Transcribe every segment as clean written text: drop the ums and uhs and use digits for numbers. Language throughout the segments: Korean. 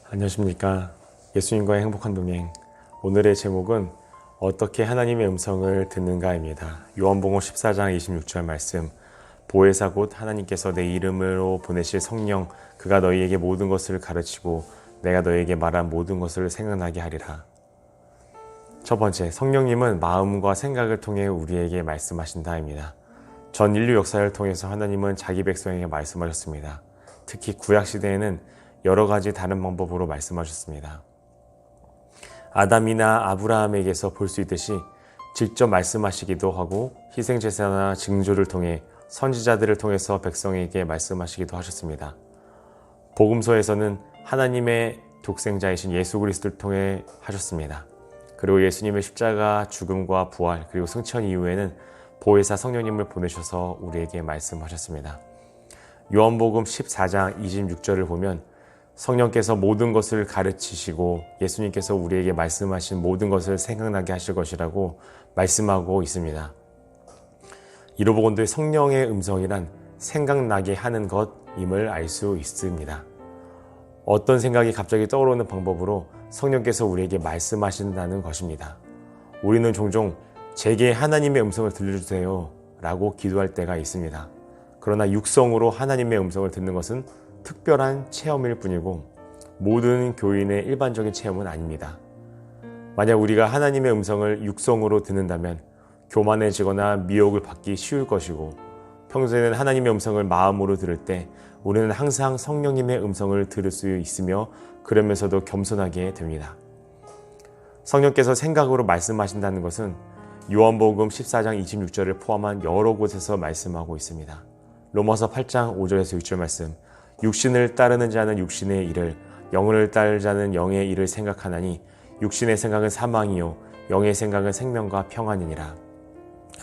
안녕하십니까. 예수님과의 행복한 동행. 오늘의 제목은 어떻게 하나님의 음성을 듣는가입니다. 요한복음 14장 26절 말씀. 보혜사 곧 하나님께서 내 이름으로 보내실 성령, 그가 너희에게 모든 것을 가르치고 내가 너희에게 말한 모든 것을 생각나게 하리라. 첫 번째, 성령님은 마음과 생각을 통해 우리에게 말씀하신다입니다. 전 인류 역사를 통해서 하나님은 자기 백성에게 말씀하셨습니다. 특히 구약시대에는 여러 가지 다른 방법으로 말씀하셨습니다. 아담이나 아브라함에게서 볼 수 있듯이 직접 말씀하시기도 하고 희생제사나 징조를 통해 선지자들을 통해서 백성에게 말씀하시기도 하셨습니다. 복음서에서는 하나님의 독생자이신 예수 그리스도를 통해 하셨습니다. 그리고 예수님의 십자가 죽음과 부활 그리고 승천 이후에는 보혜사 성령님을 보내셔서 우리에게 말씀하셨습니다. 요한복음 14장 26절을 보면 성령께서 모든 것을 가르치시고 예수님께서 우리에게 말씀하신 모든 것을 생각나게 하실 것이라고 말씀하고 있습니다. 이로 보건대 성령의 음성이란 생각나게 하는 것임을 알 수 있습니다. 어떤 생각이 갑자기 떠오르는 방법으로 성령께서 우리에게 말씀하신다는 것입니다. 우리는 종종 제게 하나님의 음성을 들려주세요 라고 기도할 때가 있습니다. 그러나 육성으로 하나님의 음성을 듣는 것은 특별한 체험일 뿐이고 모든 교인의 일반적인 체험은 아닙니다. 만약 우리가 하나님의 음성을 육성으로 듣는다면 교만해지거나 미혹을 받기 쉬울 것이고 평소에는 하나님의 음성을 마음으로 들을 때 우리는 항상 성령님의 음성을 들을 수 있으며 그러면서도 겸손하게 됩니다. 성령께서 생각으로 말씀하신다는 것은 요한복음 14장 26절을 포함한 여러 곳에서 말씀하고 있습니다. 로마서 8장 5절에서 6절 말씀. 육신을 따르는 자는 육신의 일을, 영을 따르는 자는 영의 일을 생각하나니 육신의 생각은 사망이요 영의 생각은 생명과 평안이니라.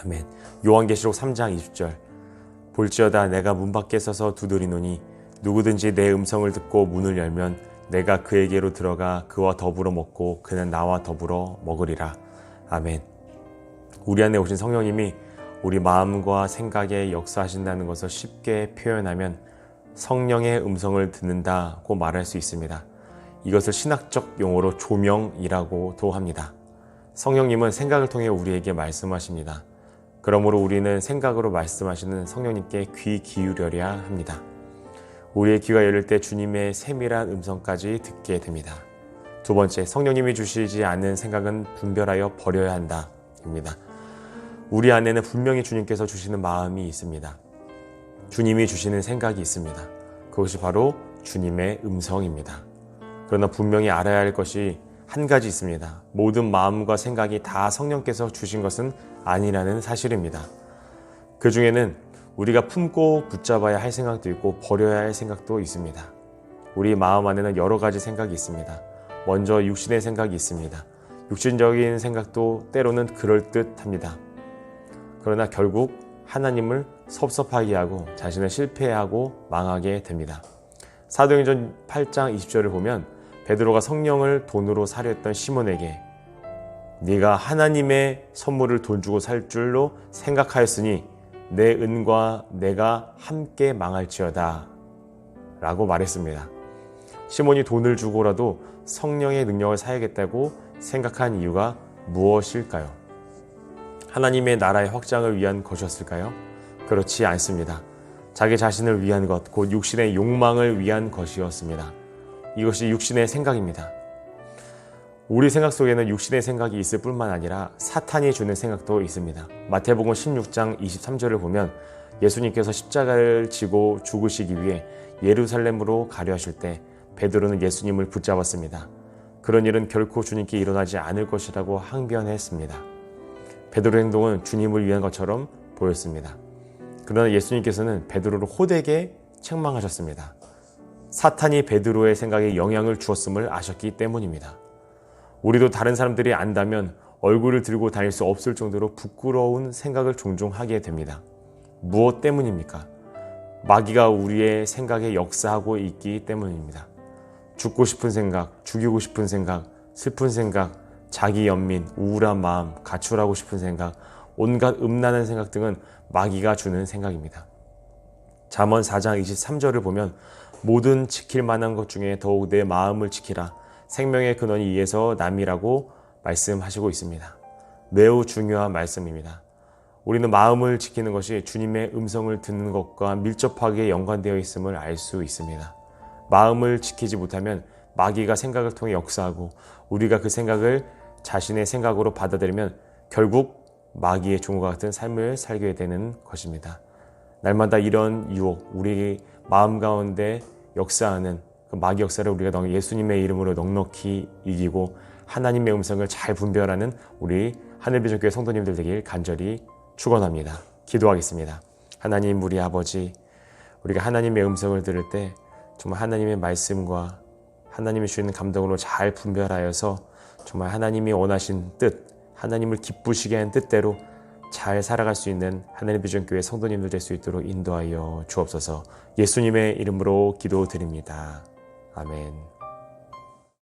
아멘. 요한계시록 3장 20절. 볼지어다 내가 문 밖에 서서 두드리노니 누구든지 내 음성을 듣고 문을 열면 내가 그에게로 들어가 그와 더불어 먹고 그는 나와 더불어 먹으리라. 아멘. 우리 안에 오신 성령님이 우리 마음과 생각에 역사하신다는 것을 쉽게 표현하면 성령의 음성을 듣는다고 말할 수 있습니다. 이것을 신학적 용어로 조명이라고도 합니다. 성령님은 생각을 통해 우리에게 말씀하십니다. 그러므로 우리는 생각으로 말씀하시는 성령님께 귀 기울여야 합니다. 우리의 귀가 열릴 때 주님의 세밀한 음성까지 듣게 됩니다. 두 번째, 성령님이 주시지 않는 생각은 분별하여 버려야 한다입니다. 우리 안에는 분명히 주님께서 주시는 마음이 있습니다. 주님이 주시는 생각이 있습니다. 그것이 바로 주님의 음성입니다. 그러나 분명히 알아야 할 것이 한 가지 있습니다. 모든 마음과 생각이 다 성령께서 주신 것은 아니라는 사실입니다. 그 중에는 우리가 품고 붙잡아야 할 생각도 있고 버려야 할 생각도 있습니다. 우리 마음 안에는 여러 가지 생각이 있습니다. 먼저 육신의 생각이 있습니다. 육신적인 생각도 때로는 그럴듯합니다. 그러나 결국 하나님을 섭섭하게 하고 자신을 실패하고 망하게 됩니다. 사도행전 8장 20절을 보면 베드로가 성령을 돈으로 사려 했던 시몬에게 네가 하나님의 선물을 돈 주고 살 줄로 생각하였으니 내 은과 내가 함께 망할지어다 라고 말했습니다. 시몬이 돈을 주고라도 성령의 능력을 사야겠다고 생각한 이유가 무엇일까요? 하나님의 나라의 확장을 위한 것이었을까요? 그렇지 않습니다. 자기 자신을 위한 것, 곧 육신의 욕망을 위한 것이었습니다. 이것이 육신의 생각입니다. 우리 생각 속에는 육신의 생각이 있을 뿐만 아니라 사탄이 주는 생각도 있습니다. 마태복음 16장 23절을 보면 예수님께서 십자가를 지고 죽으시기 위해 예루살렘으로 가려 하실 때 베드로는 예수님을 붙잡았습니다. 그런 일은 결코 주님께 일어나지 않을 것이라고 항변했습니다. 베드로의 행동은 주님을 위한 것처럼 보였습니다. 그러나 예수님께서는 베드로를 호되게 책망하셨습니다. 사탄이 베드로의 생각에 영향을 주었음을 아셨기 때문입니다. 우리도 다른 사람들이 안다면 얼굴을 들고 다닐 수 없을 정도로 부끄러운 생각을 종종 하게 됩니다. 무엇 때문입니까? 마귀가 우리의 생각에 역사하고 있기 때문입니다. 죽고 싶은 생각, 죽이고 싶은 생각, 슬픈 생각, 자기 연민, 우울한 마음, 가출하고 싶은 생각, 온갖 음란한 생각 등은 마귀가 주는 생각입니다. 잠언 4장 23절을 보면 모든 지킬 만한 것 중에 더욱 내 마음을 지키라. 생명의 근원이 이에서 남이라고 말씀하시고 있습니다. 매우 중요한 말씀입니다. 우리는 마음을 지키는 것이 주님의 음성을 듣는 것과 밀접하게 연관되어 있음을 알 수 있습니다. 마음을 지키지 못하면 마귀가 생각을 통해 역사하고 우리가 그 생각을 자신의 생각으로 받아들이면 결국 마귀의 종과 같은 삶을 살게 되는 것입니다. 날마다 이런 유혹, 우리 마음 가운데 역사하는 그 마귀 역사를 우리가 예수님의 이름으로 넉넉히 이기고 하나님의 음성을 잘 분별하는 우리 하늘비전교회 성도님들 되길 간절히 축원합니다. 기도하겠습니다. 하나님, 우리 아버지, 우리가 하나님의 음성을 들을 때 정말 하나님의 말씀과 하나님이 주시는 감동으로 잘 분별하여서 정말 하나님이 원하신 뜻, 하나님을 기쁘시게 한 뜻대로 잘 살아갈 수 있는 하나님 비전교회 성도님들 될 수 있도록 인도하여 주옵소서. 예수님의 이름으로 기도드립니다. 아멘.